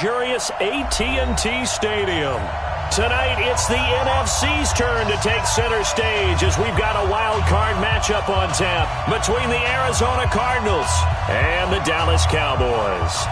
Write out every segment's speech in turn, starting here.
Luxurious AT&T Stadium. Tonight, it's the NFC's turn to take center stage as we've got a wild card matchup on tap between the Arizona Cardinals and the Dallas Cowboys.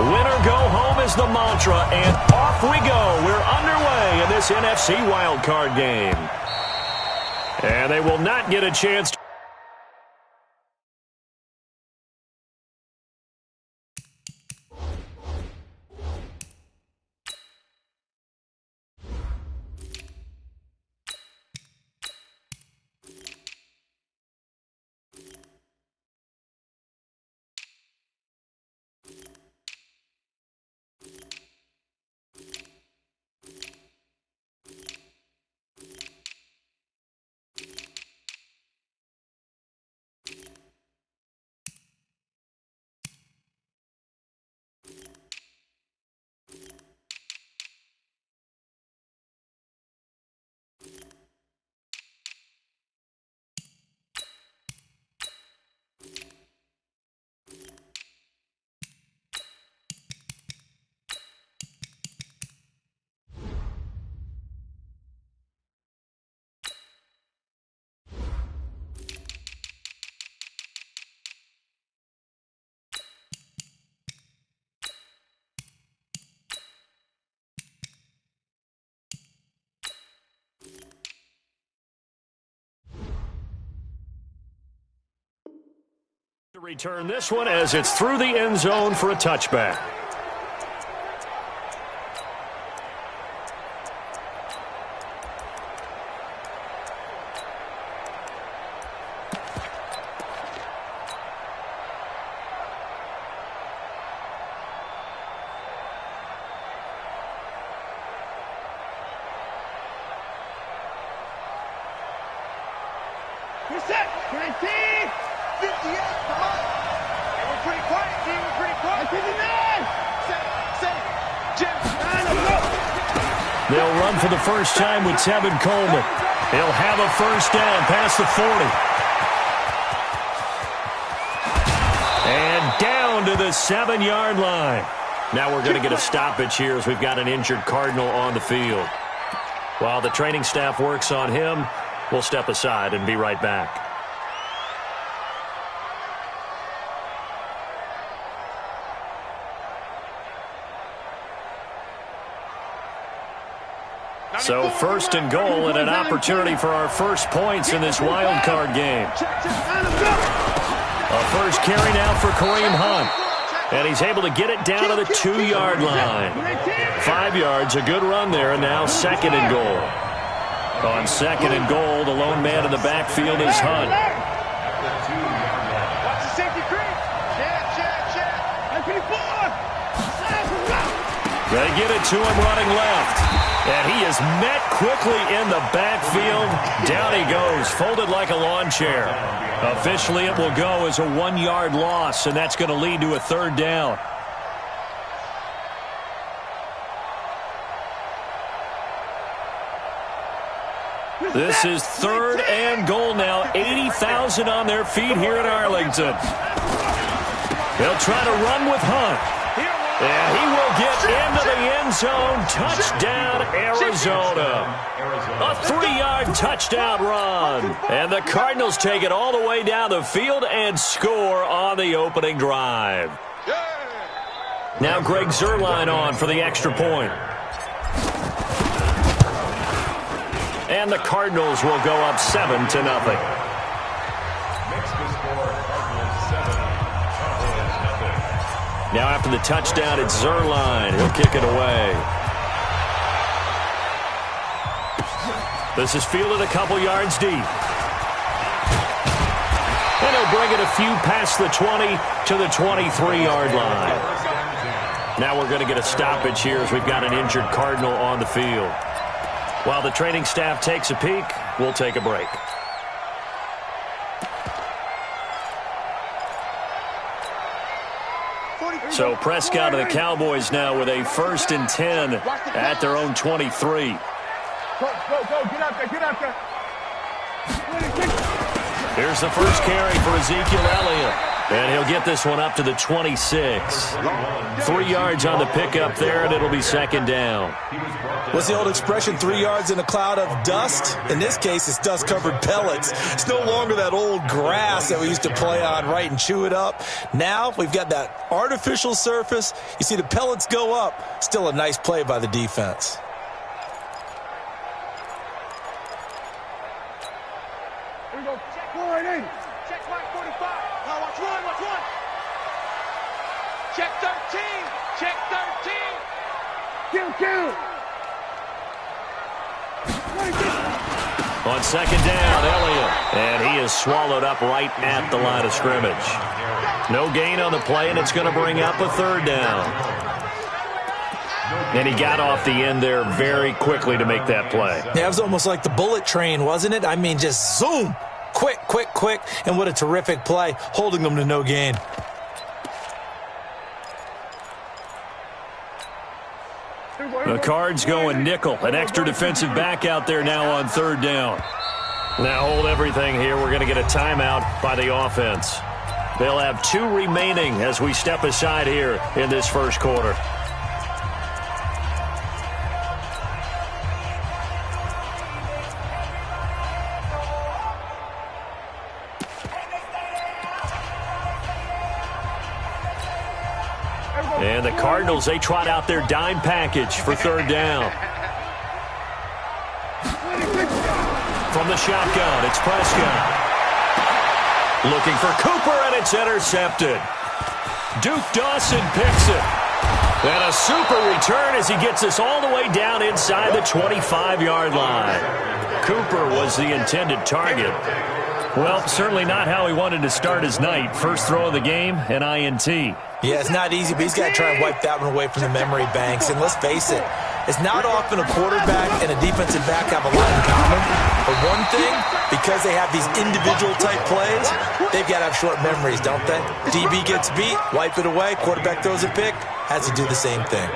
Winner go home is the mantra, and off we go. We're underway in this NFC wildcard game. And they will not get a chance to... return this one as it's through the end zone for a touchback. Reset, 19, 58, come on. Hey, we're pretty quiet, team, we're pretty quiet. 59, set, Jim, 9, They'll run for the first time with Tevin Coleman. He'll have a first down past the 40. And down to the 7-yard line. Now we're going to get a stoppage here as we've got an injured Cardinal on the field. While the training staff works on him, we'll step aside and be right back. So first and goal and an opportunity for our first points in this wild card game. A first carry now for Kareem Hunt. And he's able to get it down to the 2-yard line. 5 yards, a good run there, and now second and goal. On second and goal, the lone man in the backfield is Hunt. Watch the safety creep. Check. They get it to him running left. And he is met quickly in the backfield. Down he goes, folded like a lawn chair. Officially, it will go as a 1-yard loss, and that's going to lead to a third down. This is third and goal now. 80,000 on their feet here in Arlington. They'll try to run with Hunt. And he will get into the end zone. Touchdown, Arizona. A 3-yard touchdown run. And the Cardinals take it all the way down the field and score on the opening drive. Now Greg Zuerlein on for the extra point. And the Cardinals will go up 7-0. Now after the touchdown, it's Zuerlein. He'll kick it away. This is fielded a couple yards deep. And he'll bring it a few past the 20 to the 23-yard line. Now we're going to get a stoppage here as we've got an injured Cardinal on the field. While the training staff takes a peek, We'll take a break. So Prescott and the Cowboys now with a 1st and 10 at their own 23. Go, get out there, get out there. Here's the first carry for Ezekiel Elliott. And he'll get this one up to the 26. 3 yards on the pickup there, and it'll be 2nd down. What's the old expression, 3 yards in a cloud of dust? In this case, it's dust-covered pellets. It's no longer that old grass that we used to play on, right, and chew it up. Now we've got that artificial surface. You see the pellets go up. Still a nice play by the defense. Here we go. Check 180. Check right 45. Now watch one, watch one. Check 13. Check 13. Kill. On 2nd down, Elliott. And he is swallowed up right at the line of scrimmage. No gain on the play, and it's going to bring up a 3rd down. And he got off the end there very quickly to make that play. Yeah, it was almost like the bullet train, wasn't it? I mean, just zoom. Quick. And what a terrific play, holding them to no gain. The Cards going nickel. An extra defensive back out there now on 3rd down. Now hold everything here. We're going to get a timeout by the offense. They'll have 2 remaining as we step aside here in this first quarter. And the Cardinals, they trot out their dime package for 3rd down. From the shotgun, it's Prescott. Looking for Cooper, and it's intercepted. Duke Dawson picks it. And a super return as he gets us all the way down inside the 25-yard line. Cooper was the intended target. Well, certainly not how he wanted to start his night. First throw of the game, an INT. Yeah, it's not easy, but he's got to try and wipe that one away from the memory banks. And let's face it, it's not often a quarterback and a defensive back have a lot in common. But one thing, because they have these individual-type plays, they've got to have short memories, don't they? DB gets beat, wipe it away, quarterback throws a pick, has to do the same thing.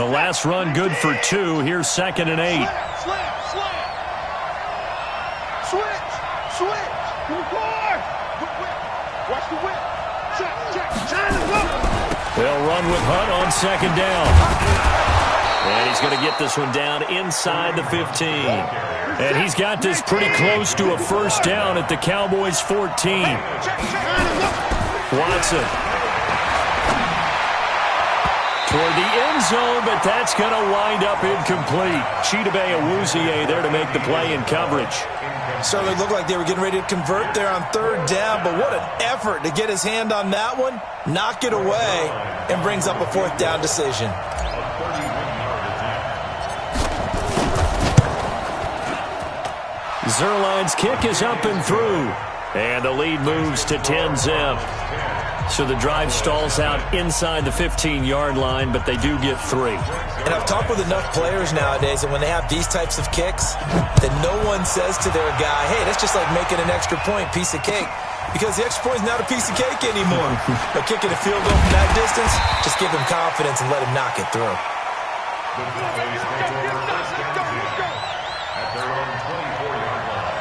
The last run good for 2. Here's 2nd and 8. Switch. Watch the whip. Check. They'll run with Hunt on 2nd down. And he's going to get this one down inside the 15. And he's got this pretty close to a 1st down at the Cowboys' 14. Watson. Toward the end zone, but that's going to wind up incomplete. Chidobe Awuzie there to make the play in coverage. Certainly looked like they were getting ready to convert there on 3rd down, but what an effort to get his hand on that one, knock it away, and brings up a 4th down decision. Zerline's kick is up and through, and the lead moves to 10-zip. So the drive stalls out inside the 15-yard line, but they do get 3. And I've talked with enough players nowadays, and when they have these types of kicks, that no one says to their guy, hey, that's just like making an extra point, piece of cake. Because the extra point is not a piece of cake anymore. But kicking a field goal from that distance, just give him confidence and let him knock it through. At their own 24-yard line.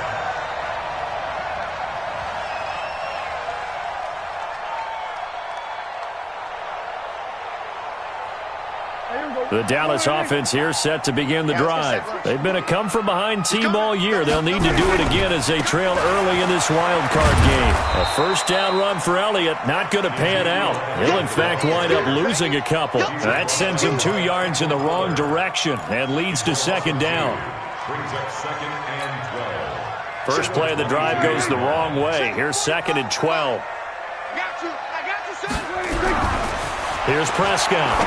The Dallas offense here set to begin the drive. They've been a come-from-behind team all year. They'll need to do it again as they trail early in this wild card game. A 1st down run for Elliott, not going to pan out. He'll, in fact, wind up losing a couple. That sends him 2 yards in the wrong direction and leads to 2nd down. Brings up 2nd and 12. First play of the drive goes the wrong way. Here's 2nd and 12. I got you, son. Here's Prescott.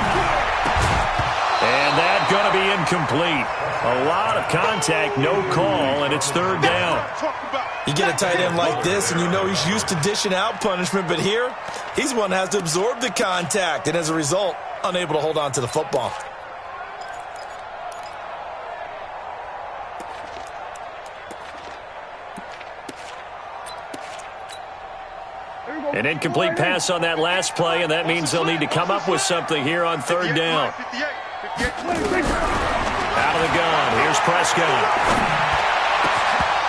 And that's going to be incomplete. A lot of contact, no call, and it's 3rd down. You get a tight end like this, and you know he's used to dishing out punishment, but here, he's one that has to absorb the contact, and as a result, unable to hold on to the football. An incomplete pass on that last play, and that means they'll need to come up with something here on third down. Out of the gun. Here's Prescott.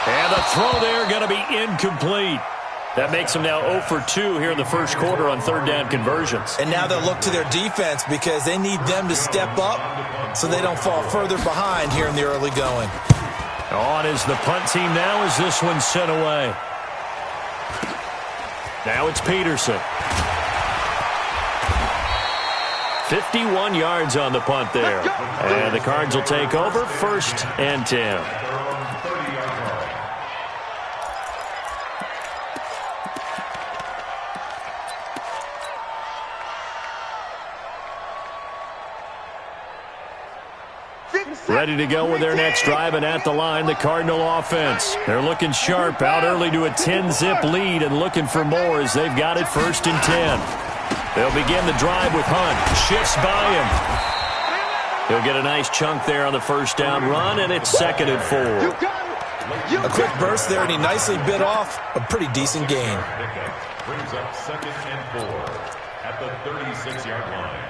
And the throw there going to be incomplete. That makes them now 0 for 2 here in the first quarter on third down conversions. And now they'll look to their defense because they need them to step up so they don't fall further behind here in the early going. On is the punt team now as this one's sent away. Now it's Peterson. 51 yards on the punt there. And the Cards will take over 1st and 10. Ready to go with their next drive, and at the line, the Cardinal offense. They're looking sharp, out early to a 10-zip lead and looking for more as they've got it 1st and 10. They'll begin the drive with Hunt. Shifts by him. He'll get a nice chunk there on the first down run, and it's 2nd and 4. A quick burst there, and he nicely bit off a pretty decent gain. Brings up 2nd and 4 at the 36-yard line.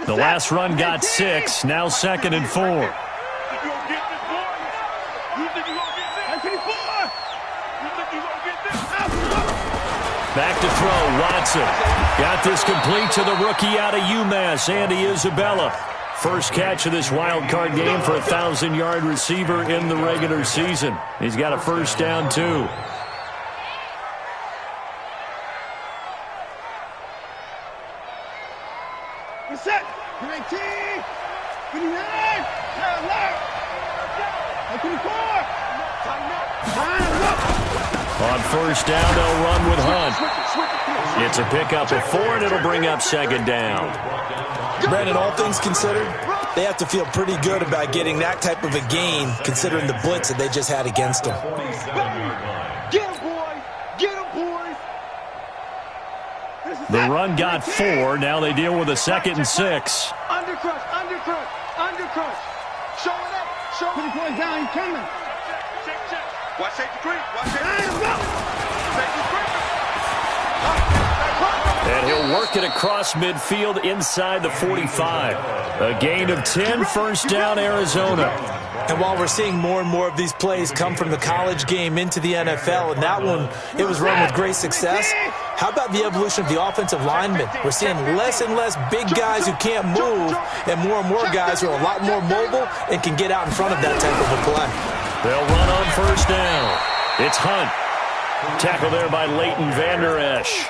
The last run got 6, now 2nd and 4. Back to throw, Watson. Got this complete to the rookie out of UMass, Andy Isabella. First catch of this wild card game for a 1,000-yard receiver in the regular season. He's got a first down, too. Set. 19. 29. 24. On first down, they'll run with Hunt. It's a pickup of 4, and it'll bring up 2nd down. Brandon, all things considered, they have to feel pretty good about getting that type of a gain, considering the blitz that they just had against them. Get him, boys. Get him, boys. The run got 4. Now they deal with a 2nd and 6. Undercrush, undercrush, undercrush. Show it up. Show it. Put the boys down. He's coming. Check. Watch safety creep. Watch safety creep. And he'll work it across midfield inside the 45. A gain of 10, first down, Arizona. And while we're seeing more and more of these plays come from the college game into the NFL, and that one, it was run with great success, how about the evolution of the offensive linemen? We're seeing less and less big guys who can't move, and more guys who are a lot more mobile and can get out in front of that type of a play. They'll run on first down. It's Hunt. Tackle there by Leighton Vander Esch.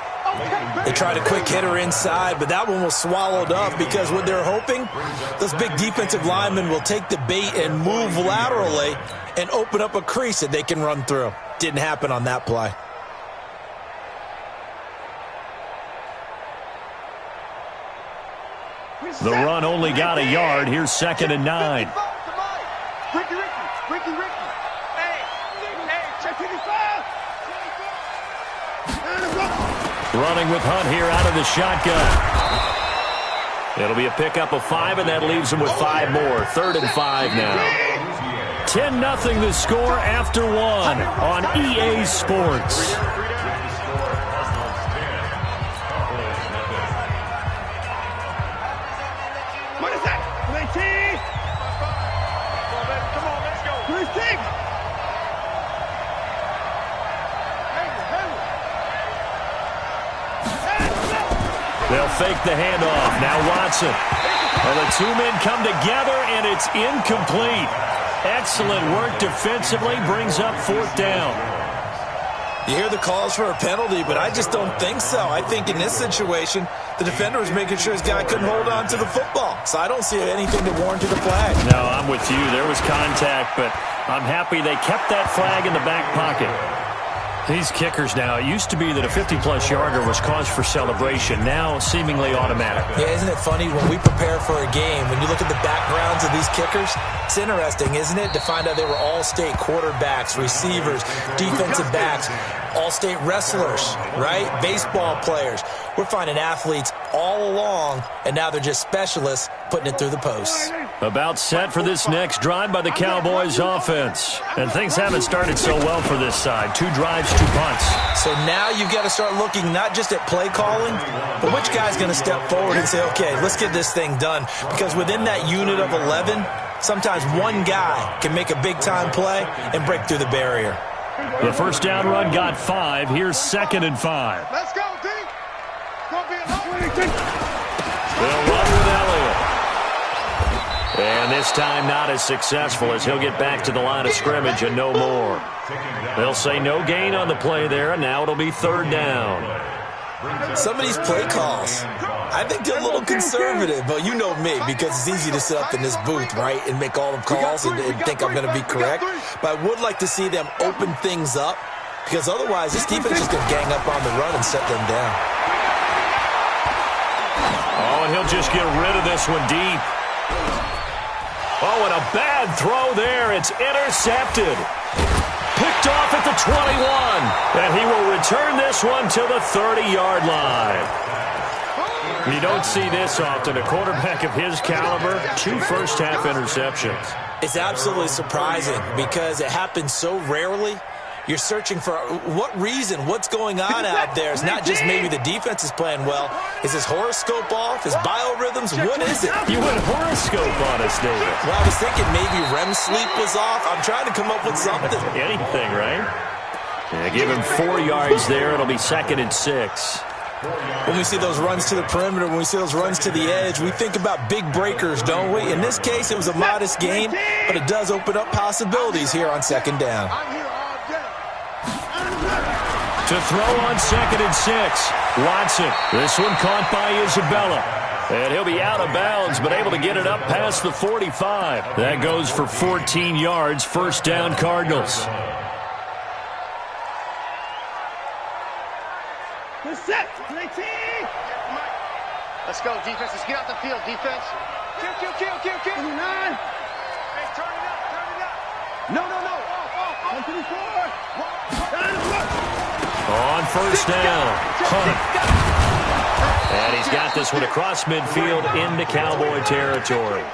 They tried a quick hitter inside, but that one was swallowed up because what they're hoping, those big defensive linemen will take the bait and move laterally and open up a crease that they can run through. Didn't happen on that play. The run only got a yard. Here's 2nd and 9. Ricky. Hey, check 55. Running with Hunt here out of the shotgun. It'll be a pickup of 5, and that leaves them with 5 more. 3rd and 5 now. 10-0 the score after 1 on EA Sports. What is that? 19. Come on, let's go. Who's big? They'll fake the handoff. Now Watson. And the 2 men come together, and it's incomplete. Excellent work defensively. Brings up 4th down. You hear the calls for a penalty, but I just don't think so. I think in this situation, the defender was making sure his guy couldn't hold on to the football. So I don't see anything to warrant the flag. No, I'm with you. There was contact, but I'm happy they kept that flag in the back pocket. These kickers now, it used to be that a 50-plus yarder was cause for celebration. Now, seemingly automatic. Yeah, isn't it funny? When we prepare for a game, when you look at the backgrounds of these kickers, it's interesting, isn't it, to find out they were all-state quarterbacks, receivers, defensive backs, all-state wrestlers, right? Baseball players. We're finding athletes all along, and now they're just specialists putting it through the posts. About set for this next drive by the Cowboys offense. And things haven't started so well for this side. 2 drives, 2 punts. So now you've got to start looking not just at play calling, but which guy's going to step forward and say, okay, let's get this thing done. Because within that unit of 11, sometimes one guy can make a big-time play and break through the barrier. The first down run got 5. Here's 2nd and 5. Let's go, D. Gonna be a They'll run with Elliott. And this time not as successful as he'll get back to the line of scrimmage and no more. They'll say no gain on the play there, and now it'll be 3rd down. Some of these play calls, I think they're a little conservative, but you know me, because it's easy to sit up in this booth, right, and make all the calls and think I'm going to be correct. But I would like to see them open things up, because otherwise this defense is going to gang up on the run and set them down. Oh, and he'll just get rid of this one deep. Oh, and a bad throw there. It's intercepted. Picked off at the 21. And he will return this one to the 30-yard line. You don't see this often. A quarterback of his caliber, 2 first-half interceptions. It's absolutely surprising because it happens so rarely. You're searching for what reason, what's going on out there. It's not just maybe the defense is playing well. Is his horoscope off? His biorhythms? What is it? You went horoscope on us, David. Well, I was thinking maybe REM sleep was off. I'm trying to come up with something. Anything, right? Yeah, give him 4 yards there. It'll be 2nd and 6. When we see those runs to the perimeter, when we see those runs to the edge, we think about big breakers, don't we? In this case, it was a modest gain, but it does open up possibilities here on 2nd down. To throw on 2nd and 6. Watson. This one caught by Isabella. And he'll be out of bounds, but able to get it up past the 45. That goes for 14 yards. 1st down, Cardinals. Let's go, defense. Let's get out the field, defense. Kill. Hey, turn it up. No. On 1st down, Hunt. And he's got this one across midfield into Cowboy territory.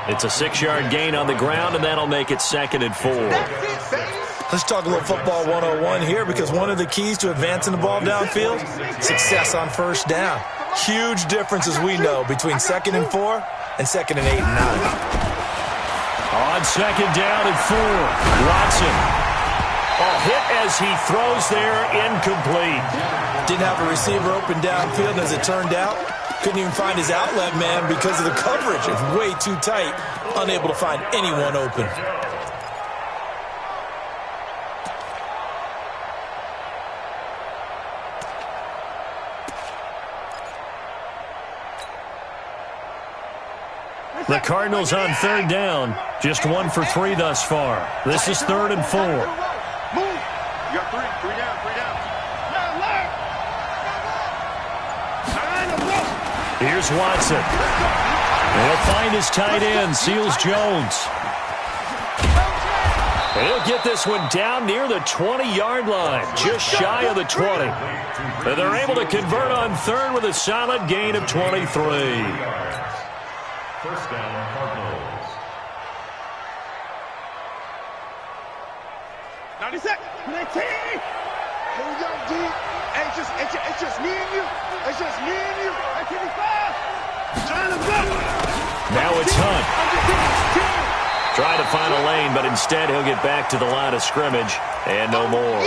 It's a 6-yard gain on the ground, and that'll make it 2nd and 4. Let's talk a little football 101 here, because one of the keys to advancing the ball downfield, success on 1st down. Huge difference, as we know, between 2nd and 4 and 2nd and 8 and 9. On 2nd down and 4, Watson. Oh, hit as he throws there, incomplete. Didn't have a receiver open downfield, and as it turned out, couldn't even find his outlet man because of the coverage. It's way too tight, unable to find anyone open. The Cardinals on 3rd down, just 1 for 3 thus far. This is 3rd and 4. Move. You got 3 down. Here's Watson. He'll find his tight end, Seals Jones. And he'll get this one down near the 20-yard line, just shy of the 20. And they're able to convert on 3rd with a solid gain of 23. 1st down, Cardinals. 90 seconds. Here we go, D. Hey, it's just me and you. It's just me and you. Hey, 25. Trying to block. Now it's Hunt. Trying to find a lane, but instead he'll get back to the line of scrimmage and no more.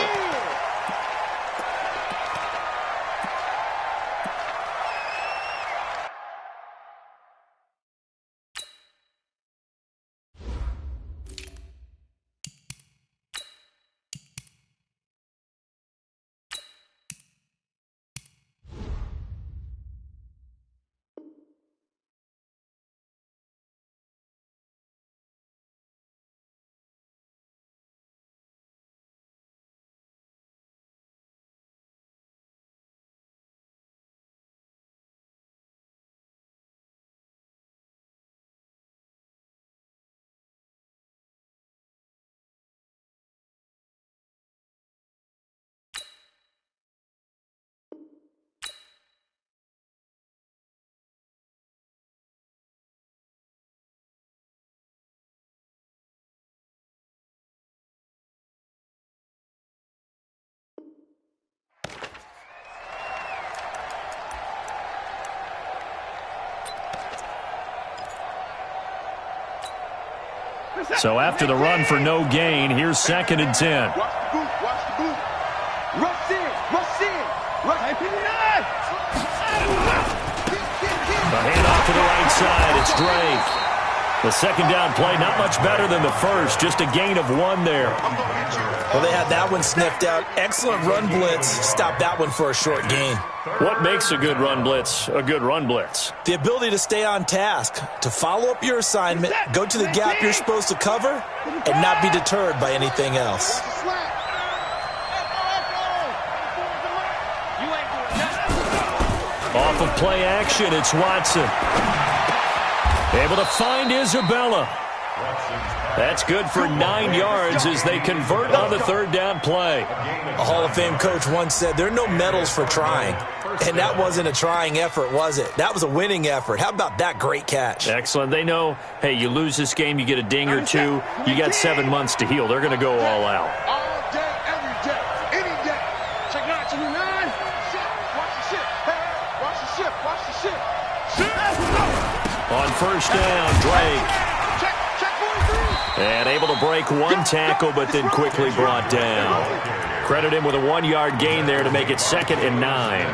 So after the run for no gain, here's 2nd and 10. Watch the boot. Watch the boot. Rush in. Rush in. Rush in. A handoff to the right side. It's Drake. The 2nd down play, not much better than the first. Just a gain of 1 there. Well, they had that one sniffed out. Excellent run blitz. Stopped that one for a short gain. What makes a good run blitz a good run blitz? The ability to stay on task, to follow up your assignment, go to the gap you're supposed to cover, and not be deterred by anything else. Off of play action, it's Watson. Able to find Isabella. That's good for 9 yards as they convert on the 3rd down play. A Hall of Fame coach once said, there are no medals for trying. And that wasn't a trying effort, was it? That was a winning effort. How about that great catch? Excellent. They know, hey, you lose this game, you get a ding or 2. You got 7 months to heal. They're going to go all out. All day, every day, any day. Check 929. Watch the ship. Hey, watch the ship. Watch the ship. On 1st down, Drake. Check 43. And able to break 1 tackle, but then quickly brought down. Credit him with a 1-yard gain there to make it 2nd and 9. Yeah,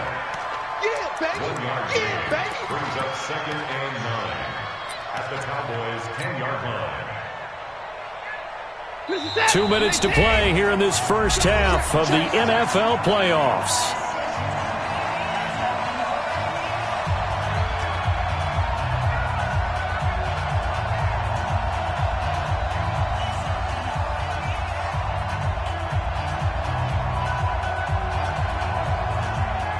baby. Yeah, baby. Brings up 2nd and 9 at the Cowboys' 10-yard line. 2 minutes to play here in this first half of the NFL playoffs.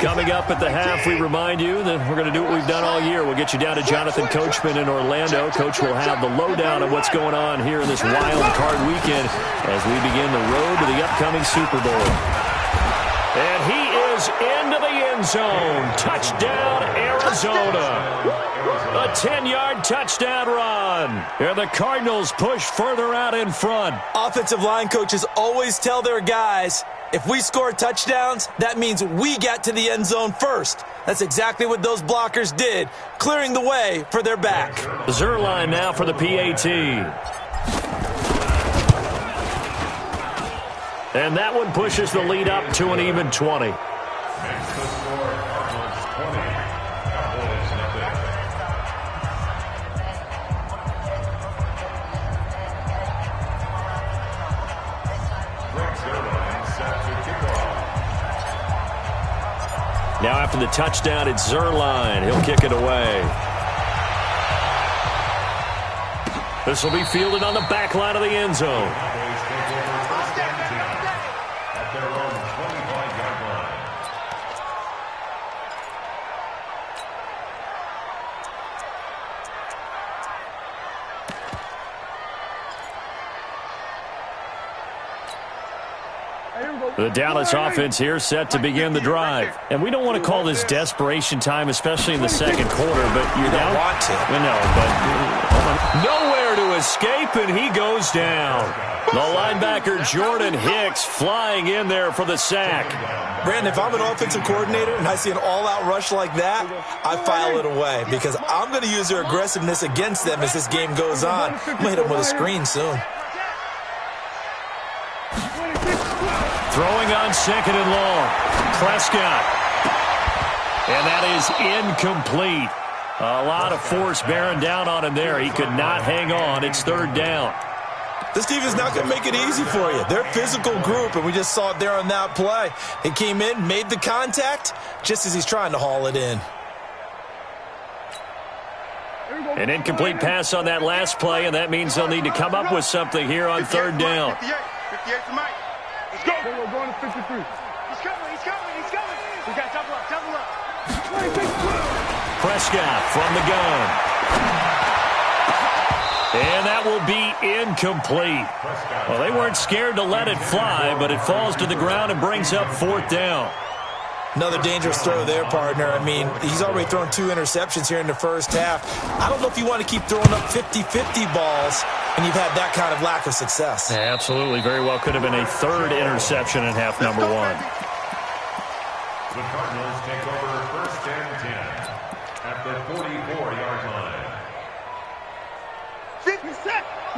Coming up at the half, we remind you that we're going to do what we've done all year. We'll get you down to Jonathan Coachman in Orlando. Coach will have the lowdown of what's going on here in this wild card weekend as we begin the road to the upcoming Super Bowl. And he is into the end zone. Touchdown, Arizona. A 10-yard touchdown run. And the Cardinals push further out in front. Offensive line coaches always tell their guys, if we score touchdowns, that means we get to the end zone first. That's exactly what those blockers did, clearing the way for their back. Zerline now for the PAT. And that one pushes the lead up to an even 20. Makes the score Cardinals 20, Cowboys nothing. Brooks Zerline set to kick off. Now after the touchdown, it's Zerline. He'll kick it away. This will be fielded on the back line of the end zone. Cowboys take over 1st and 10 at their own 25-yard line. The Dallas offense here set to begin the drive. And we don't want to call this desperation time, especially in the 2nd quarter, but you're You down. don't want to. No, but nowhere to escape, and he goes down. The linebacker Jordan Hicks flying in there for the sack. Brandon, if I'm an offensive coordinator and I see an all-out rush like that, I file it away because I'm going to use their aggressiveness against them as this game goes on. I'm going to hit them with a screen soon. Throwing on 2nd and long. Prescott. And that is incomplete. A lot of force bearing down on him there. He could not hang on. It's 3rd down. This team is not going to make it easy for you. They're a physical group, and we just saw it there on that play. He came in, made the contact, just as he's trying to haul it in. An incomplete pass on that last play, and that means they'll need to come up with something here on 3rd down. 58 to Mike. Let's go. We're going to 53. He's coming. We got double up. Prescott from the gun. And that will be incomplete. Well, they weren't scared to let it fly, but it falls to the ground and brings up 4th down. Another dangerous throw there, partner. I mean, he's already thrown 2 interceptions here in the first half. I don't know if you want to keep throwing up 50-50 balls when you've had that kind of lack of success. Yeah, absolutely. Very well could have been a 3rd interception in half number 1. The Cardinals take over 1st and 10 at the 44-yard line. 50 seconds.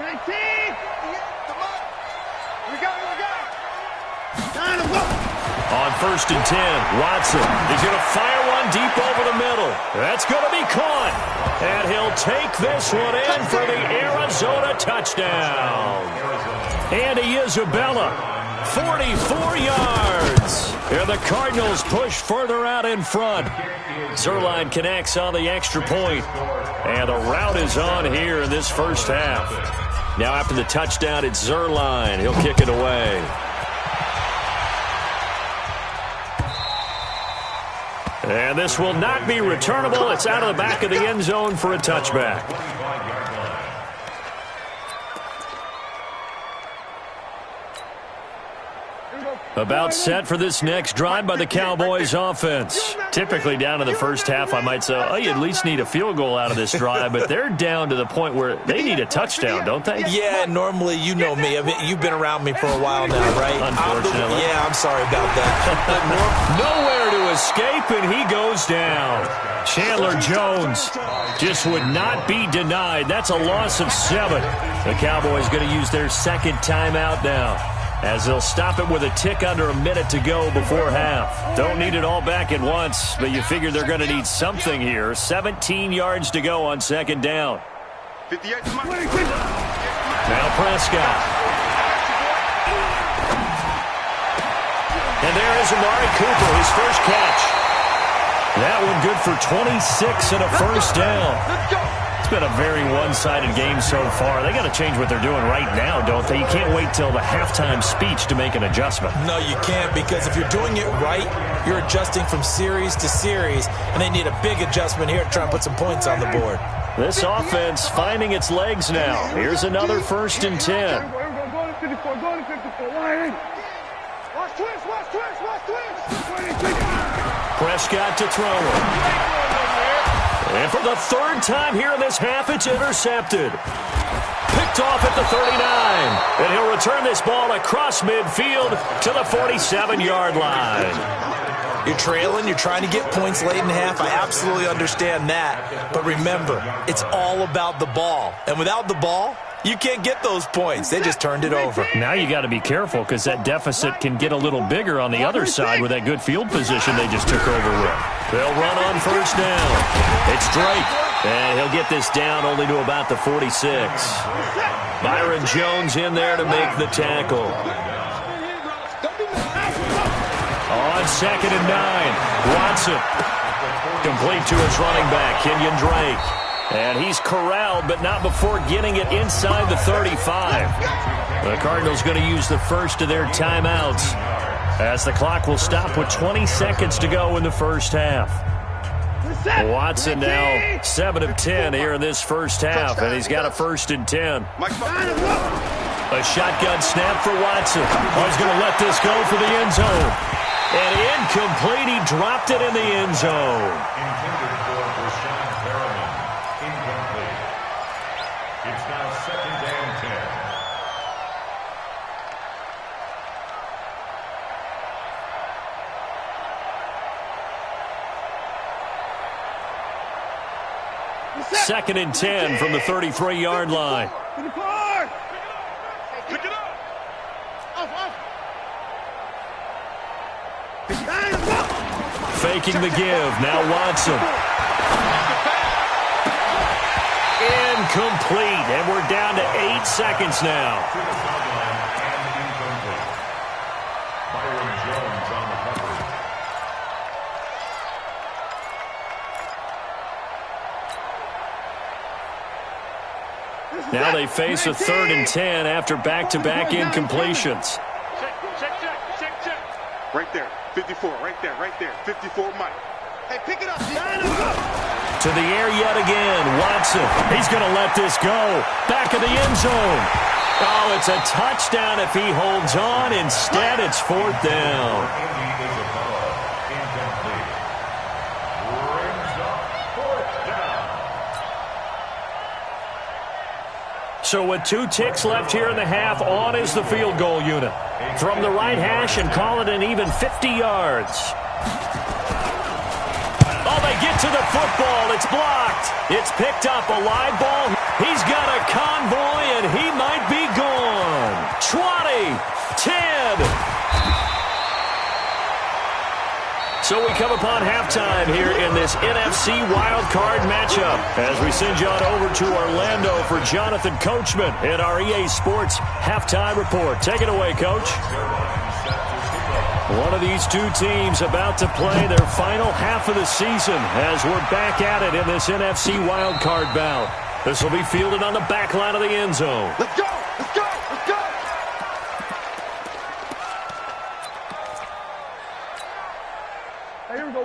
On 1st and 10, Watson. He's going to fire one deep over the middle. That's going to be caught. And he'll take this one in for the Arizona touchdown. Andy Isabella, 44 yards. And the Cardinals push further out in front. Zuerlein connects on the extra point. And the rout is on here in this first half. Now after the touchdown, it's Zuerlein. He'll kick it away. And this will not be returnable. It's out of the back of the end zone for a touchback. About set for this next drive by the Cowboys offense. Typically down to the first half, I might say, oh, you at least need a field goal out of this drive, but they're down to the point where they need a touchdown, don't they? Yeah, normally, you know me. I mean, you've been around me for a while now, right? Unfortunately. I'm sorry about that. Nowhere to escape, and he goes down. Chandler Jones just would not be denied. That's a loss of 7. The Cowboys going to use their second timeout now, as they'll stop it with a tick under a minute to go before half. Don't need it all back at once, but you figure they're going to need something here. 17 yards to go on second down. Now Prescott. And there is Amari Cooper, his first catch. That one good for 26 and a first down. It's been a very one-sided game so far. They got to change what they're doing right now, don't they? You can't wait till the halftime speech to make an adjustment. No, you can't, because if you're doing it right, you're adjusting from series to series, and they need a big adjustment here to try and put some points on the board. This offense finding its legs now. Here's another 1st and 10. Prescott to throw it. And for the 3rd time here in this half, it's intercepted. Picked off at the 39. And he'll return this ball across midfield to the 47-yard line. You're trailing, you're trying to get points late in half. I absolutely understand that. But remember, it's all about the ball. And without the ball, you can't get those points. They just turned it over. Now you got to be careful, because that deficit can get a little bigger on the other side with that good field position they just took over with. They'll run on 1st down. It's Drake, and he'll get this down only to about the 46. Byron Jones in there to make the tackle. On 2nd and 9, Watson. Complete to his running back, Kenyon Drake. And he's corralled, but not before getting it inside the 35. The Cardinals going to use the first of their timeouts, as the clock will stop with 20 seconds to go in the first half. Watson now 7 of 10 here in this first half, and he's got a 1st and 10. A shotgun snap for Watson. Oh, he's going to let this go for the end zone. And incomplete. He dropped it in the end zone. Intended for Rashawn Perriman. Incomplete. It's now 2nd and 10. 2nd and 10 from the 33-yard line. Pick it up. Faking the give. Now Watson. Incomplete. And we're down to 8 seconds now. To the sideline and incomplete. Byron Jones on the cover. Now they face a 3rd and 10 after back-to-back incompletions. Check. Right there. 54, right there. 54, Mike. Hey, pick it up. To the air yet again. Watson. He's going to let this go. Back of the end zone. Oh, it's a touchdown if he holds on. Instead, it's 4th down. Incomplete. Brings up 4th down. So with 2 ticks left here in the half, on is the field goal unit. From the right hash and call it an even 50 yards. Oh, they get to the football. It's blocked. It's picked up. A live ball. He's got a convoy, and he might be gone. 20, 10. So we come upon halftime here in this NFC wildcard matchup as we send you on over to Orlando for Jonathan Coachman in our EA Sports halftime report. Take it away, Coach. One of these two teams about to play their final half of the season as we're back at it in this NFC wildcard bout. This will be fielded on the back line of the end zone. Let's go! Let's go! Let's go!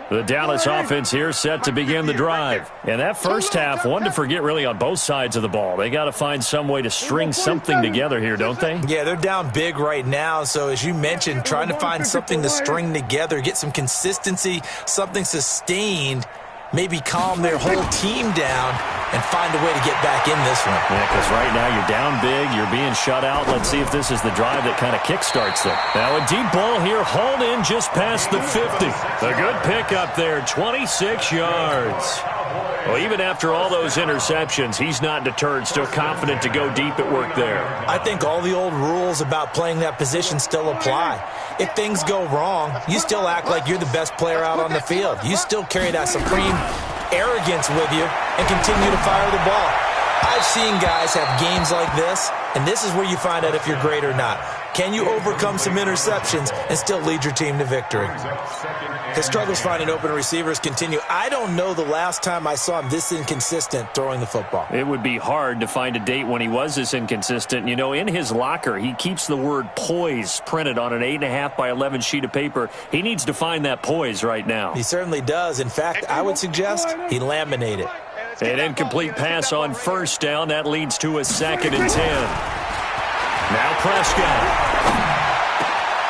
The Dallas offense here set to begin the drive. And that first half, one to forget really on both sides of the ball. They got to find some way to string something together here, don't they? Yeah, they're down big right now. So as you mentioned, trying to find something to string together, get some consistency, something sustained, maybe calm their whole team down and find a way to get back in this one. Yeah, because right now you're down big, you're being shut out. Let's see if this is the drive that kind of kickstarts them. Now a deep ball here, hauled in just past the 50. A good pickup there, 26 yards. Well, even after all those interceptions, he's not deterred, still confident to go deep at work there. I think all the old rules about playing that position still apply. If things go wrong, you still act like you're the best player out on the field. You still carry that supreme arrogance with you and continue to fire the ball. I've seen guys have games like this, and this is where you find out if you're great or not. Can you overcome some interceptions and still lead your team to victory? His struggles finding open receivers continue. I don't know the last time I saw him this inconsistent throwing the football. It would be hard to find a date when he was this inconsistent. You know, in his locker, he keeps the word poise printed on an 8.5 by 11 sheet of paper. He needs to find that poise right now. He certainly does. In fact, I would suggest he laminate it. An incomplete pass on first down. That leads to a 2nd and 10. Now Prescott.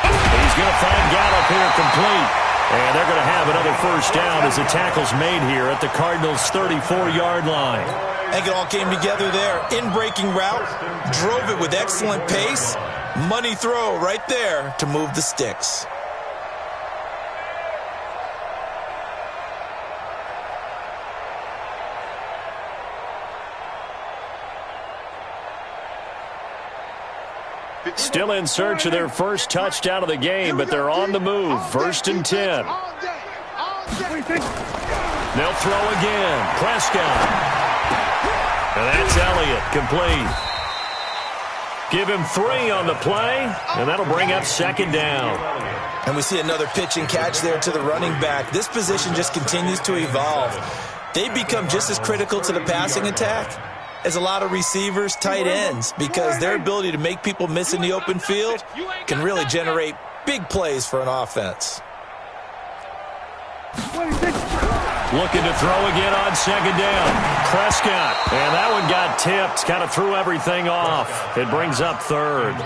He's going to find Gallup here complete. And they're going to have another first down as the tackle's made here at the Cardinals' 34-yard line. I think it all came together there. In-breaking route, drove it with excellent pace. Money throw right there to move the sticks. Still in search of their first touchdown of the game, but they're on the move. 1st and 10. They'll throw again. Prescott. And that's Elliott, complete. Give him 3 on the play, and that'll bring up 2nd down. And we see another pitch and catch there to the running back. This position just continues to evolve. They become just as critical to the passing attack as a lot of receivers, tight ends, because their ability to make people miss in the open field can really generate big plays for an offense. Looking to throw again on 2nd down. Prescott, and that one got tipped, kind of threw everything off. It brings up 3rd.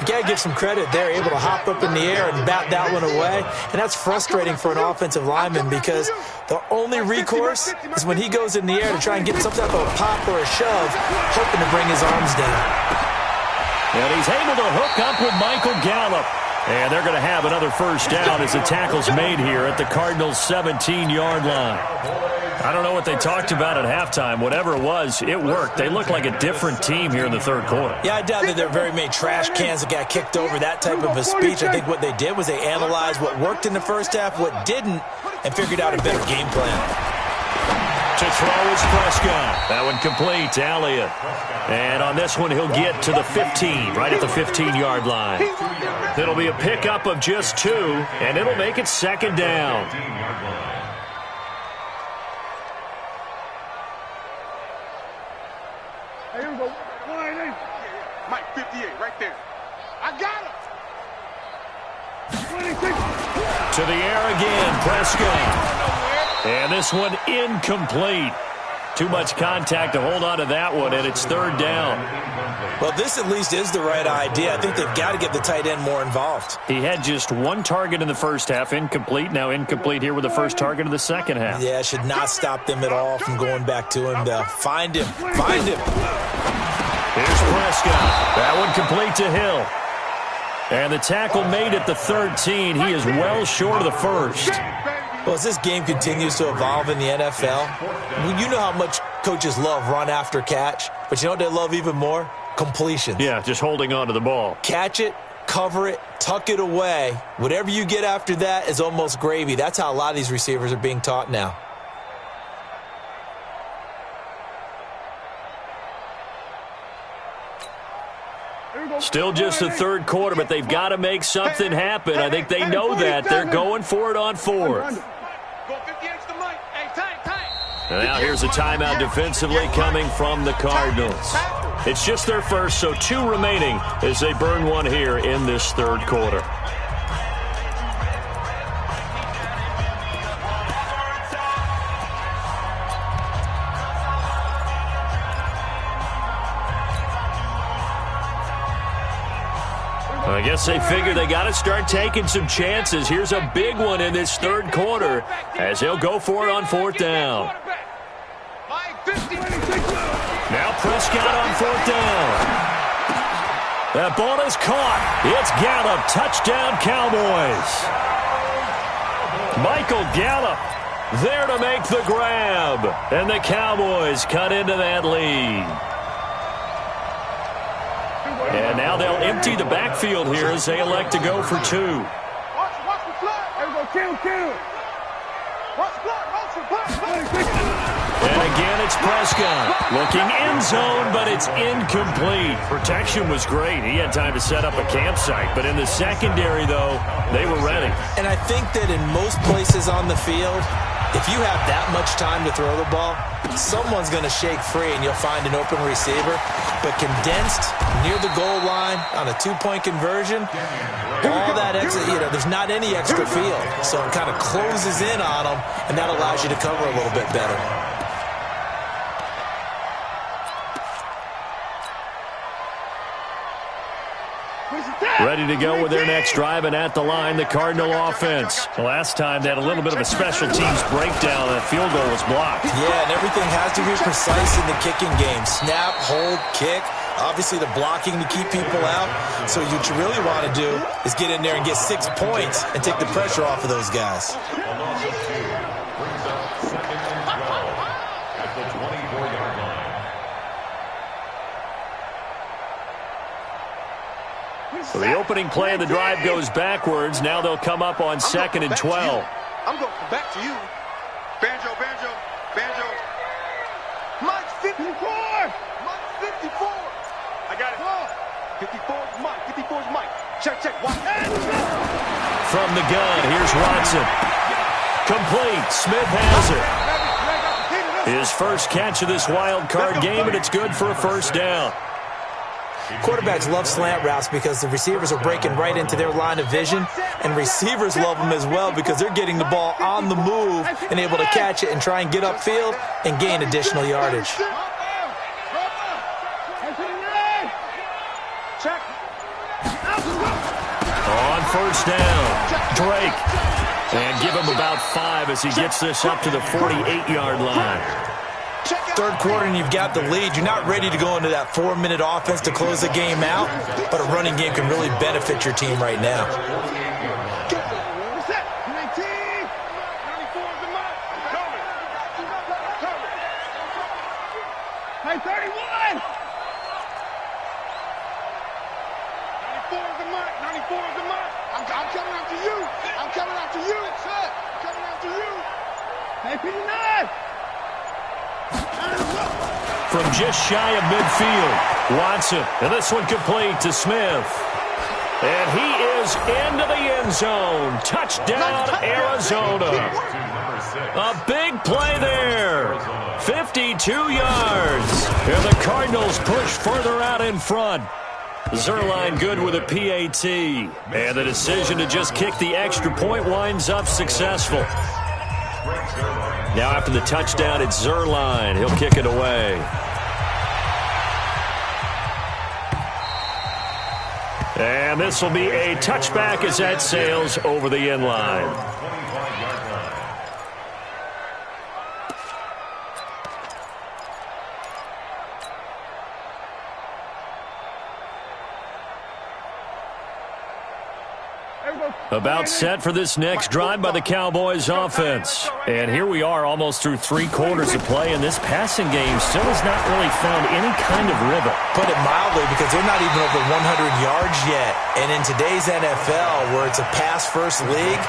You got to give some credit there, able to hop up in the air and bat that one away. And that's frustrating for an offensive lineman because the only recourse is when he goes in the air to try and get some type of a pop or a shove, hoping to bring his arms down. And he's able to hook up with Michael Gallup. And they're going to have another first down as the tackle's made here at the Cardinals' 17-yard line. I don't know what they talked about at halftime. Whatever it was, it worked. They look like a different team here in the 3rd quarter. Yeah, I doubt that there are very many trash cans that got kicked over, that type of a speech. I think what they did was they analyzed what worked in the first half, what didn't, and figured out a better game plan. To throw is Prescott. That one complete to Elliott. And on this one, he'll get to the 15, right at the 15-yard line. It'll be a pickup of just 2, and it'll make it 2nd down. Here we go. Mike, 58, right there. I got him. 26. To the air again, Prescott. And this one incomplete. Too much contact to hold on to that one, and it's 3rd down. Well, this at least is the right idea. I think they've got to get the tight end more involved. He had just 1 target in the first half, incomplete. Now incomplete here with the first target of the second half. Yeah, should not stop them at all from going back to him to find him. Find him. Here's Prescott. That one complete to Hill. And the tackle made at the 13. He is well short of the first. Well, as this game continues to evolve in the NFL, you know how much Coaches love run after catch, but you know what they love even more? Completions. Yeah, just holding on to the ball. Catch it, cover it, tuck it away. Whatever you get after that is almost gravy. That's how a lot of these receivers are being taught now. Still just the third quarter, but they've got to make something happen. I think they know that. They're going for it on fourth. And now here's a timeout defensively coming from the Cardinals. It's just their first, so 2 remaining as they burn one here in this third quarter. I guess they figure they got to start taking some chances. Here's a big one in this third quarter as they'll go for it on fourth down. Now Prescott on fourth down. That ball is caught. It's Gallup. Touchdown, Cowboys. Michael Gallup there to make the grab. And the Cowboys cut into that lead. And now they'll empty the backfield here as they elect to go for 2. Watch the flag. There we go. Kill. Watch the flag. And again, it's Prescott. Looking end zone, but it's incomplete. Protection was great. He had time to set up a campsite. But in the secondary, though, they were ready. And I think that in most places on the field, if you have that much time to throw the ball, someone's going to shake free and you'll find an open receiver. But condensed near the goal line on a 2-point conversion, all that extra, there's not any extra field. So it kind of closes in on them, and that allows you to cover a little bit better. Ready to go with their next drive, and at the line, the Cardinal offense. The last time they had a little bit of a special teams breakdown. That field goal was blocked. Yeah, and everything has to be precise in the kicking game. Snap, hold, kick. Obviously, the blocking to keep people out. So what you really want to do is get in there and get 6 points and take the pressure off of those guys. So the opening play of the drive goes backwards. Now they'll come up on 2nd and 12. I'm going back to you. Banjo. Mike 54. Mike 54. I got it. 54 is Mike. 54 is Mike. Check. Watch. From the gun, here's Watson. Complete. Smith has it. His first catch of this wild card game, and it's good for a first down. Quarterbacks love slant routes because the receivers are breaking right into their line of vision, and receivers love them as well because they're getting the ball on the move and able to catch it and try and get upfield and gain additional yardage. On first down, Drake. And give him about 5 as he gets this up to the 48-yard line. Third quarter and you've got the lead. You're not ready to go into that 4-minute offense to close the game out, but a running game can really benefit your team right now. Hey, 31! 94 is the mark. 94 is the mark. I'm coming after you. I'm coming after you. I'm coming after you. Hey, 59! From just shy of midfield, Watson. And this one complete to Smith. And he is into the end zone. Touchdown, Arizona. A big play there. 52 yards. And the Cardinals push further out in front. Zuerlein good with a PAT. And the decision to just kick the extra point winds up successful. Now after the touchdown, it's Zuerlein. He'll kick it away. And this will be a touchback as that sails over the end line. There we go. About set for this next drive by the Cowboys offense. And here we are almost through 3 quarters of play, and this passing game still has not really found any kind of rhythm. Put it mildly, because they're not even over 100 yards yet. And in today's NFL, where it's a pass-first league,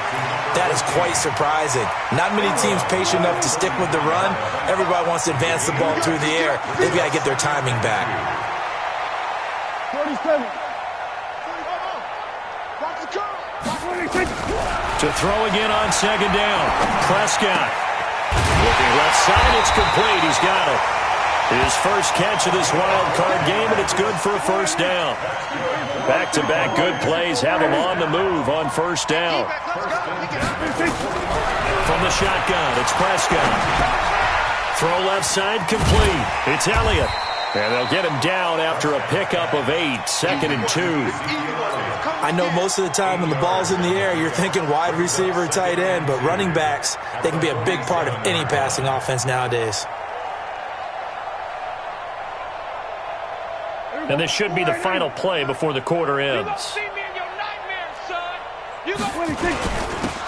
that is quite surprising. Not many teams patient enough to stick with the run. Everybody wants to advance the ball through the air. They've got to get their timing back. 47. To throw again on second down. Prescott. Looking left side, it's complete. He's got it. His first catch of this wild card game, and it's good for a first down. Back-to-back good plays have him on the move on first down. From the shotgun, it's Prescott. Throw left side, complete. It's Elliott. And they'll get him down after a pickup of 8, 2nd and 2. I know most of the time when the ball's in the air, you're thinking wide receiver, tight end, but running backs, they can be a big part of any passing offense nowadays. And this should be the final play before the quarter ends.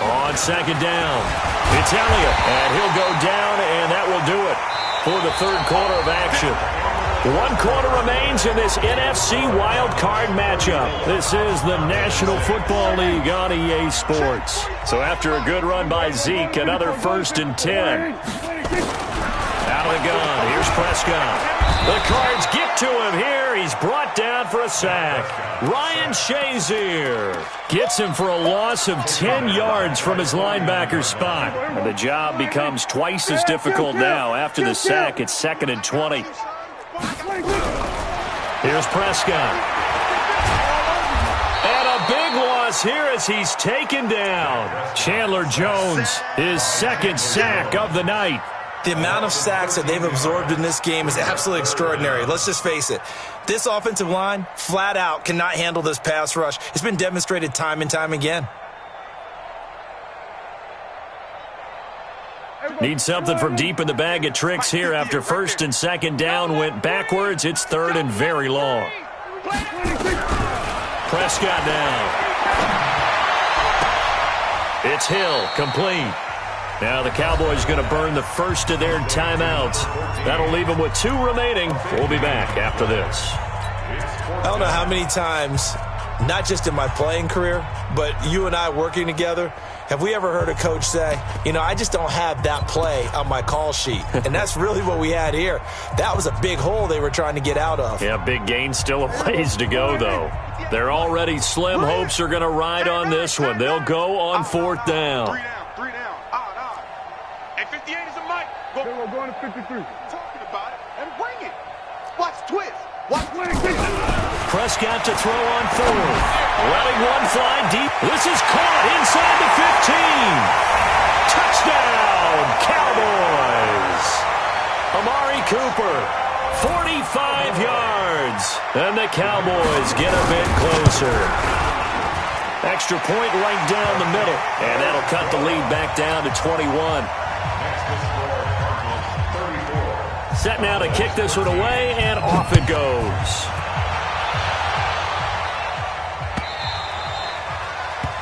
On second down, it's Elliott, and he'll go down, and that will do it for the third quarter of action. 1 quarter remains in this NFC wildcard matchup. This is the National Football League on EA Sports. So after a good run by Zeke, another 1st and 10. Out of the gun, here's Prescott. The Cards get to him here. He's brought down for a sack. Ryan Shazier gets him for a loss of 10 yards from his linebacker spot. And the job becomes twice as difficult now. After the sack, it's 2nd and 20. Here's Prescott. And a big loss here as he's taken down. Chandler Jones, his 2nd sack of the night. The amount of sacks that they've absorbed in this game is absolutely extraordinary. Let's just face it. This offensive line, flat out, cannot handle this pass rush. It's been demonstrated time and time again. Need something from deep in the bag of tricks here after 1st and 2nd down went backwards. It's 3rd and very long. Prescott now. It's Hill, complete. Now the Cowboys going to burn the first of their timeouts. That'll leave them with 2 remaining. We'll be back after this. I don't know how many times, not just in my playing career, but you and I working together, have we ever heard a coach say, you know, I just don't have that play on my call sheet. And that's really what we had here. That was a big hole they were trying to get out of. Yeah, big gain, still a ways to go, though. They're already slim hopes are going to ride on this one. They'll go on 4th down. 3 down. Odd. Hey, 58 is a mic. We're going to 53. Talking about it, and bring it. Watch twist. Watch 26. Prescott to throw on 4th. Letting one fly deep. This is caught inside the 15. Touchdown, Cowboys. Amari Cooper, 45 yards. And the Cowboys get a bit closer. Extra point right down the middle. And that'll cut the lead back down to 21. Set now to kick this one away, and off it goes.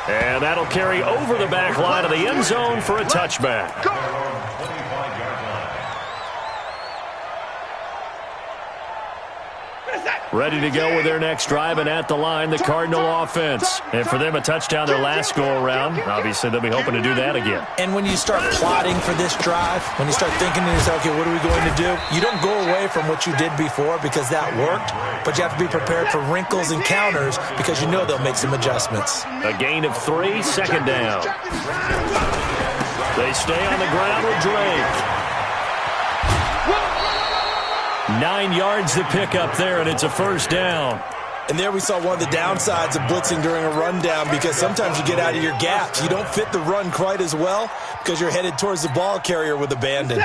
And that'll carry over the back line of the end zone for a touchback. Ready to go with their next drive, and at the line, the Cardinal offense. And for them, a touchdown their last go-around. Obviously, they'll be hoping to do that again. And when you start plotting for this drive, when you start thinking to yourself, okay, what are we going to do? You don't go away from what you did before because that worked, but you have to be prepared for wrinkles and counters because you know they'll make some adjustments. A gain of 3, 2nd down. They stay on the ground with Drake. 9 yards to pick up there, and it's a 1st down. And there we saw one of the downsides of blitzing during a rundown because sometimes you get out of your gaps. You don't fit the run quite as well because you're headed towards the ball carrier with abandon.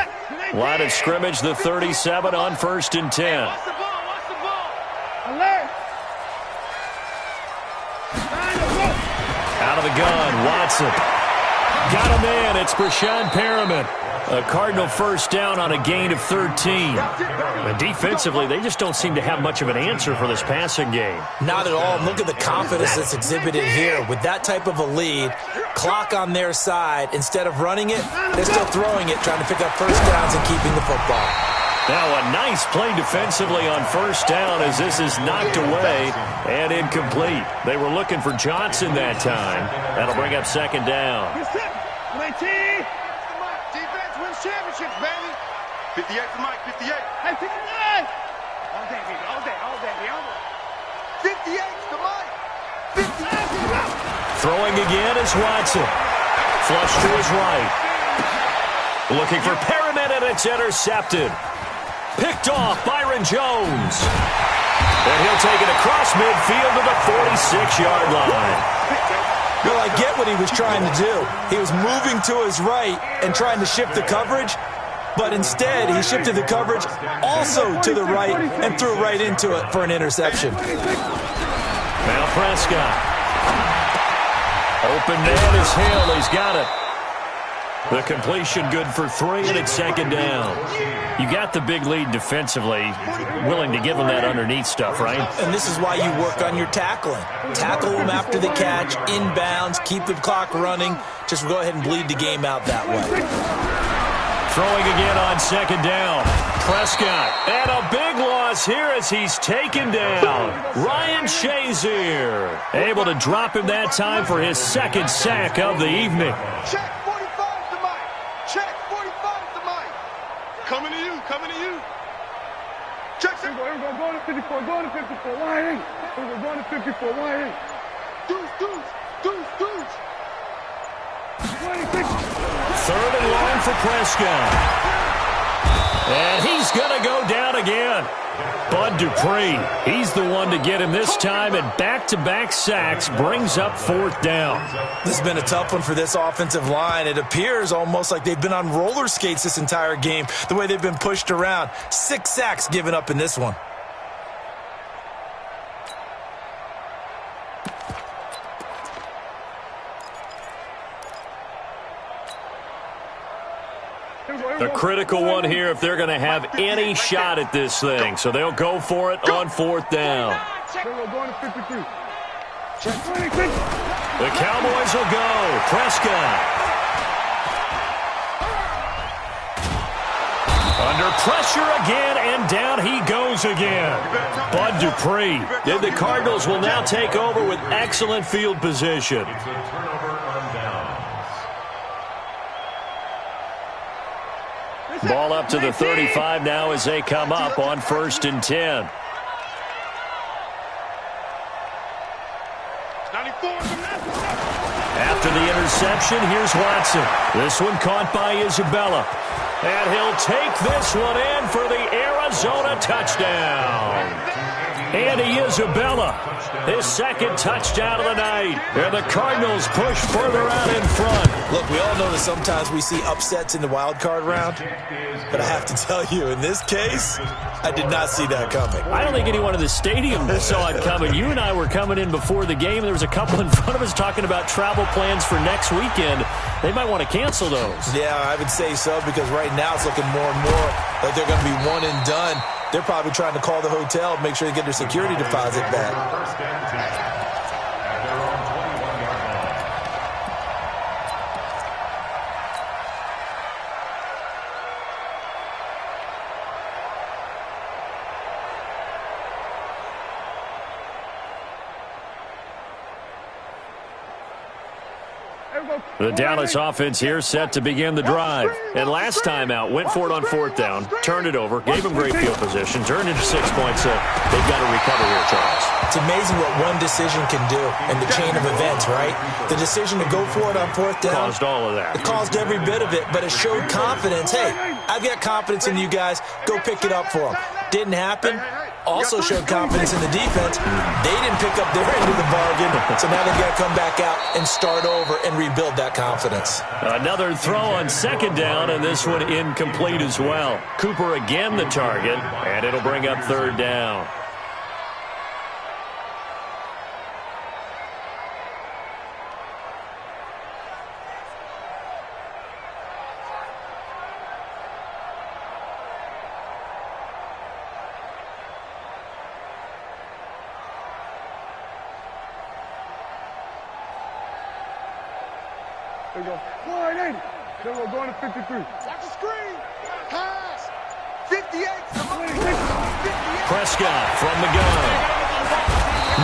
Line of scrimmage, the 37 on 1st and 10. Watch the ball. Alert. Out of the gun, Watson. Got a man. It's Brashad Perriman. A Cardinal first down on a gain of 13. And defensively, they just don't seem to have much of an answer for this passing game. Not at all. Look at the confidence that's exhibited here. With that type of a lead, clock on their side, instead of running it, they're still throwing it, trying to pick up first downs and keeping the football. Now a nice play defensively on first down as this is knocked away and incomplete. They were looking for Johnson that time. That'll bring up second down. Defense wins championships, baby. 58 for Mike, 58. Hey, 59. All day, baby, all day, all day, all day. 58 to Mike. 58. Throwing again is Watson. Flush to his right. Looking for Perriman, and it's intercepted. Picked off Byron Jones. And he'll take it across midfield to the 46-yard line. Well, I get what he was trying to do. He was moving to his right and trying to shift the coverage, but instead he shifted the coverage also to the right and threw right into it for an interception. Now Prescott. Open man is Hill. He's got it. The completion good for 3, and it's second down. You got the big lead defensively, willing to give them that underneath stuff, right? And this is why you work on your tackling. Tackle them after the catch, inbounds, keep the clock running. Just go ahead and bleed the game out that way. Throwing again on second down. Prescott. And a big loss here as he's taken down. Ryan Shazier. Able to drop him that time for his second sack of the evening. Check 45 to Mike. Check 45 to Mike. Coming to you, coming to you. Check. Here we go, going to 54, going to 54. Why ain't? Here we go, going to 54. Why ain't? Deuce, deuce, deuce, deuce. 26. Third and long for Prescott. And he's going to go down again. Bud Dupree, he's the one to get him this time, and back-to-back sacks brings up fourth down. This has been a tough one for this offensive line. It appears almost like they've been on roller skates this entire game, the way they've been pushed around. 6 sacks given up in this one. A critical one here if they're going to have any shot at this thing. So they'll go for it on fourth down. The Cowboys will go. Prescott. Under pressure again, and down he goes again. Bud Dupree. And the Cardinals will now take over with excellent field position. It's a turnover on downs. Ball up to the 35 now as they come up on 1st and 10. After the interception, here's Watson. This one caught by Isabella. And he'll take this one in for the Arizona touchdown. Andy Isabella, his second touchdown of the night. And the Cardinals push further out in front. Look, we all know that sometimes we see upsets in the wild card round. But I have to tell you, in this case, I did not see that coming. I don't think anyone in the stadium saw it coming. You and I were coming in before the game. There was a couple in front of us talking about travel plans for next weekend. They might want to cancel those. Yeah, I would say so, because right now it's looking more and more like they're going to be one and done. They're probably trying to call the hotel and make sure they get their security deposit back. First and 10 at their own 21-yard line. The Dallas offense here set to begin the drive. And last time out, went for it on fourth down, turned it over, gave them great field position, turned into 6 points. They've got to recover here, Charles. It's amazing what one decision can do in the chain of events, right? The decision to go for it on fourth down. Caused all of that. It caused every bit of it, but it showed confidence. Hey, I've got confidence in you guys. Go pick it up for them. Didn't happen. Also showed confidence in the defense. They didn't pick up their end of the bargain, so now they've got to come back out and start over and rebuild that confidence. Another throw on second down, and this one incomplete as well. Cooper again the target, and it'll bring up third down. There we go. Wide 80. There we go. Going to 53. Watch the screen. Pass. 58. Prescott from the gun.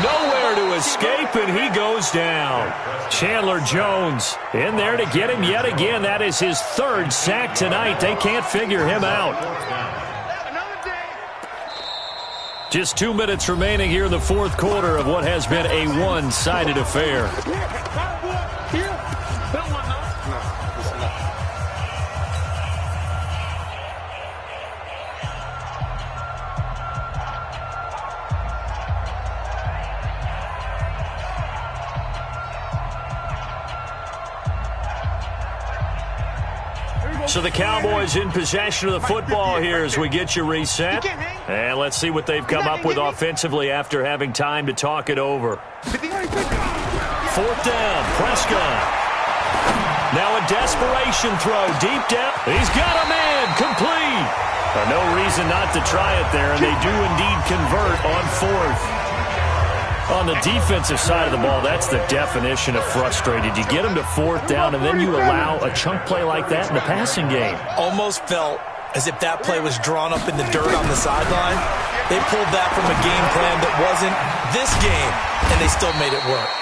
Nowhere to escape, and he goes down. Chandler Jones in there to get him yet again. That is his third sack tonight. They can't figure him out. Just 2 minutes remaining here in the fourth quarter of what has been a one-sided affair. So the Cowboys in possession of the football here as we get you reset. And let's see what they've come up with offensively after having time to talk it over. Fourth down, Prescott. Now a desperation throw deep down. He's got a man, complete. No reason not to try it there, and they do indeed convert on fourth. On the defensive side of the ball, that's the definition of frustrated. You get them to fourth down, and then you allow a chunk play like that in the passing game. Almost felt as if that play was drawn up in the dirt on the sideline. They pulled that from a game plan that wasn't this game, and they still made it work.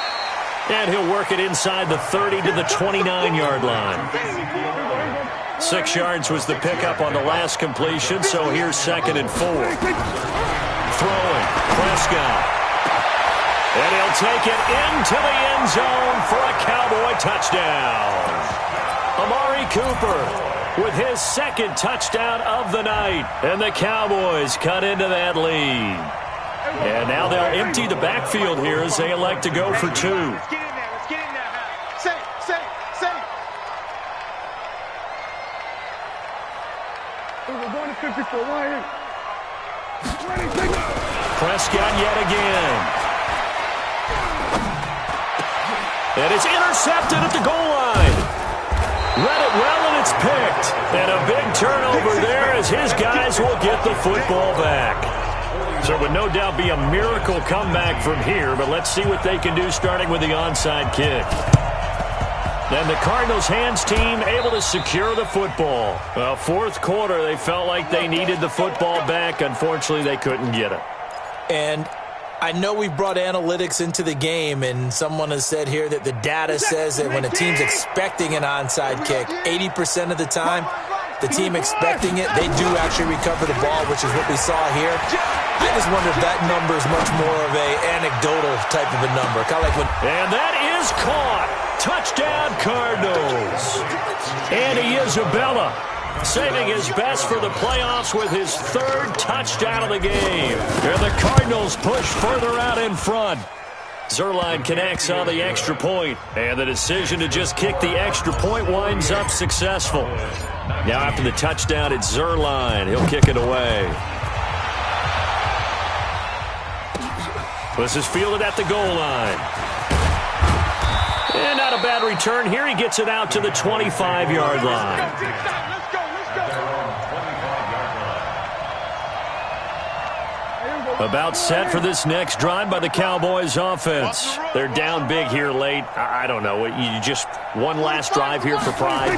And he'll work it inside the 30 to the 29-yard line. 6 yards was the pickup on the last completion, so here's 2nd and 4. Throwing, Prescott. And he'll take it into the end zone for a Cowboy touchdown. Amari Cooper with his second touchdown of the night. And the Cowboys cut into that lead. And now they'll empty the backfield here as they elect to go for 2. Let's get in there. Let's get in there. Safe. We're going to 54. Wide 8. Prescott yet again. And it's intercepted at the goal line. Read it well, and it's picked. And a big turnover there as his guys will get the football back. So it would no doubt be a miracle comeback from here, but let's see what they can do starting with the onside kick. Then the Cardinals' hands team able to secure the football. Well, fourth quarter, they felt like they needed the football back. Unfortunately, they couldn't get it. And I know we've brought analytics into the game, and someone has said here that the data says that when a team's expecting an onside kick, 80% of the time, the team expecting it, they do actually recover the ball, which is what we saw here. I just wonder if that number is much more of a anecdotal type of a number. Kind of like when... And that is caught. Touchdown, Cardinals. Andy Isabella saving his best for the playoffs with his third touchdown of the game. And the Cardinals push further out in front. Zuerlein connects on the extra point, and the decision to just kick the extra point winds up successful. Now after the touchdown, it's Zuerlein. He'll kick it away. This is fielded at the goal line. And not a bad return here. He gets it out to the 25-yard line. About set for this next drive by the Cowboys offense. They're down big here late. I don't know. You just one last drive here for pride.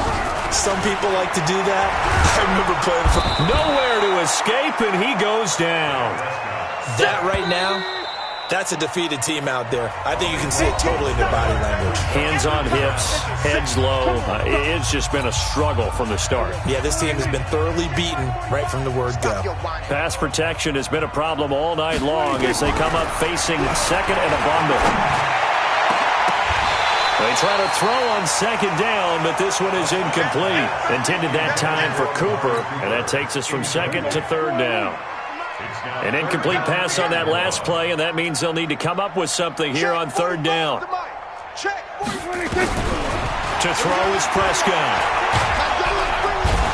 Some people like to do that. I remember playing for... Nowhere to escape, and he goes down. That right now, that's a defeated team out there. I think you can see it totally in their body language. Hands on hips, heads low. It's just been a struggle from the start. Yeah, this team has been thoroughly beaten right from the word go. Pass protection has been a problem all night long as they come up facing second and a bundle. They try to throw on second down, but this one is incomplete. Intended that time for Cooper, and that takes us from second to third down. An incomplete pass on that last play, and that means they'll need to come up with something here on third down. To throw is Prescott.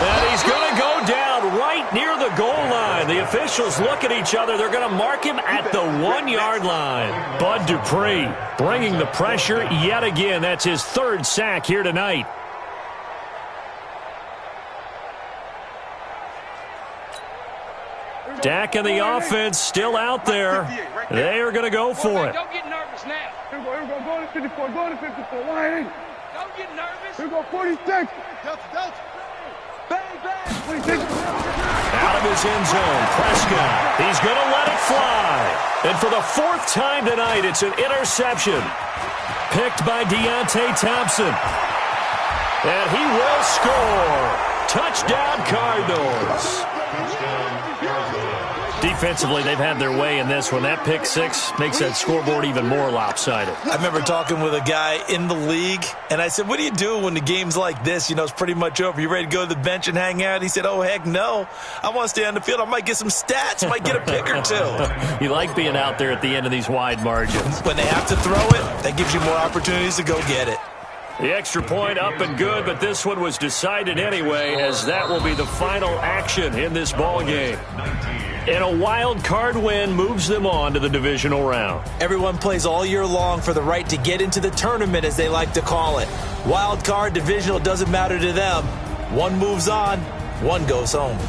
And he's going to go down right near the goal line. The officials look at each other. They're going to mark him at the 1-yard line. Bud Dupree bringing the pressure yet again. That's his third sack here tonight. Dak and the offense still out there. They are going to go for it. Don't get nervous now. Here we go. Going to 54. Going to 54. Wide 8. Don't get nervous. Here we go, 46. Delta. Bang, bang. 26. Out of his end zone, Prescott. He's going to let it fly. And for the fourth time tonight, it's an interception. Picked by Deontay Thompson. And he will score. Touchdown, Cardinals. Defensively, they've had their way in this one. That pick six makes that scoreboard even more lopsided. I remember talking with a guy in the league, and I said, what do you do when the game's like this? You know, it's pretty much over. You ready to go to the bench and hang out? He said, oh, heck no. I want to stay on the field. I might get some stats. I might get a pick or two. You like being out there at the end of these wide margins. When they have to throw it, that gives you more opportunities to go get it. The extra point up and good, but this one was decided anyway, as that will be the final action in this ball game. And a wild card win moves them on to the divisional round. Everyone plays all year long for the right to get into the tournament, as they like to call it. Wild card, divisional, doesn't matter to them. One moves on, one goes home.